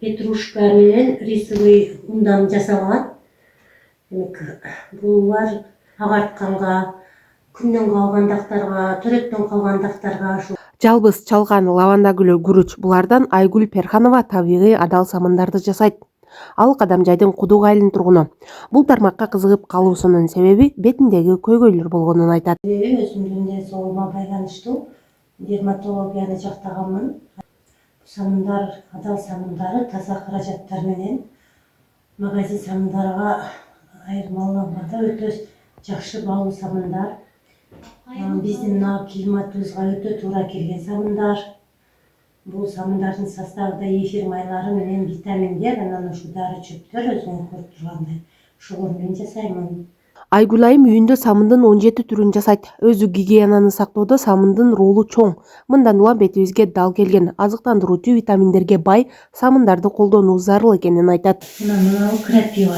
петрушка менен рисовый ундан жасалган. Булар агартканга, күндөн калган дактарга, төрөттөн калган дактарга ушу Жалбыз чалган лаванда гүлү гүрүч булардан Айгүл Перханова табигый адал самындарды жасайт. Ал Кадамжайдын Кудук айылынын тургуну. Бул тармакка кызыгып калуусунун себеби бетиндеги көйгөйлөр болгонун айтат. Өзүмдүн де соолугума байланыштуу дерматологияны жактаганмын. Самындар, адал самындары таза каражаттар менен магазин самындарга айырмаланганда өтө жакшы баалуу самындар. Биздин мына климатыбызга өтө туура келген самындар. Бул самындардын составында эфир майлары менен витаминдер, анан ушу дары чөптөр өзүңөр көрүп тургандай. Ошолор менен жасаймын. Айгүл айым үйүндө самындын 17 түрүн жасайт. Өзү гигиенаны сактоодо самындын ролу чоң. Мындан улам бетибизге дал келген азыктандыруучу витаминдерге бай самындарды колдонуу зарыл экенин айтат. Мына крапива.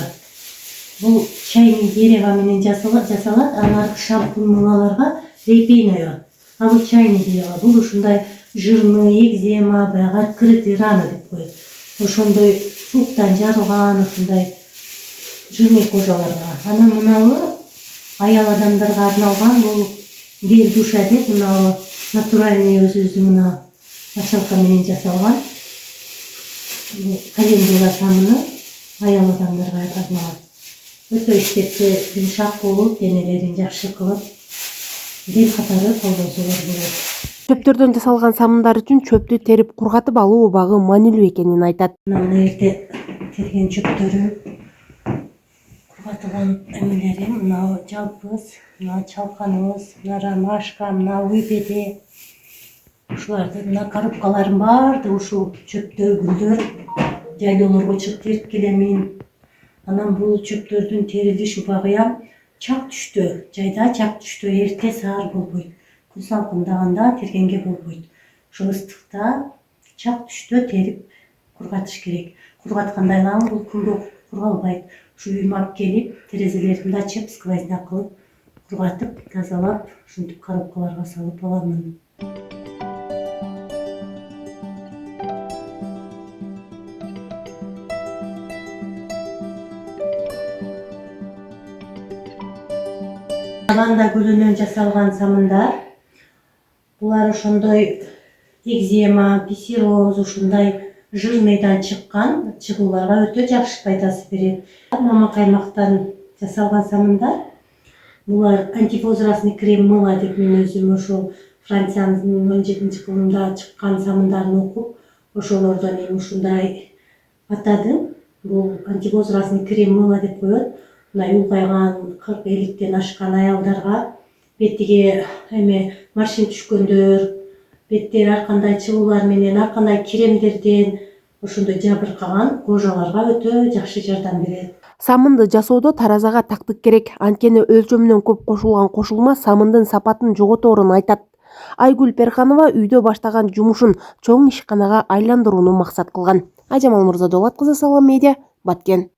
Бул чайный дерево менен жасалат, анан шампунь мылаларга репейное. А бул чайный дерево. Бул ушундай жирный, экзема, баягы открытый рана деп коет. Ошондой суктан жарылган, ушундай жирный кожаларга. Анан мынабы аял адамдарга арналган, бул гель душа деп, мына натуральный өзү мына мочалка менен жасалган. Календула самыны аял адамдарга арналган. Өтө иштепке жумшак болуп, денелерин жакшы кылып, гель катары колдонсолор болот. Чөптөрдөн жасалган самындар үчүн чөптү терип кургатып алуу убагы маанилүү экенин айтат. Мына эрте терген чөптөрү, кургатылган эмелери, мына жалпыз, мына чалканыбыз, мына ромашка, мына уйбеде. Ушуларды мына коробкалардын баардыгы ушул чөптөр, гүлдөр жайлоолорго чыгып терип келемин. Анан бул чөптөрдүн терилиш убагы чак түштө, жайда чак түштө эрте саар болбойт. Күн салкындаганда тергенге болбойт. Ошол ыстыкта чак түштө терип кургатыш керек. Кургатканда айлан бул күнгө кургалбайт. Ушу үйүмө алып келип, терезелерин ачып, сквозняк кылып, кургатып, тазалап, ушинтип коробкаларга салып аламын. Лаванда гүлүнөн жасалган самындар. Булар ошондой экзема, писироз, ушундай жирныйдан чыккан чыгууларга өтө жакшы пайдасы берет. Мама каймактан жасалган самындар. Булар антивозрастный крем мыла деп мен өзүм ошол Франциянын 17-кылымда чыккан самындарын окуп, ошолордон эми ушундай атадым. Бул антивозрастный крем мыла деп коет. Мына улгайган 40-50-тен ашкан аялдарга бетиге морщин түшкөндөр, беттери ар кандай чыгуулар менен, ар кандай кремдерден ошондой жабыркаган кожаларга өтө жакшы жардам берет. Самынды жасоодо таразага тактык керек. Анткени өлчөмүнөн көп кошулган кошулма самындын сапатын жоготорун айтат. Айгүл Перханова үйдө баштаган жумушун чоң ишканага айландырууну максат кылган. Ажамал Мырзадолат кызы, Салам медиа, Баткен.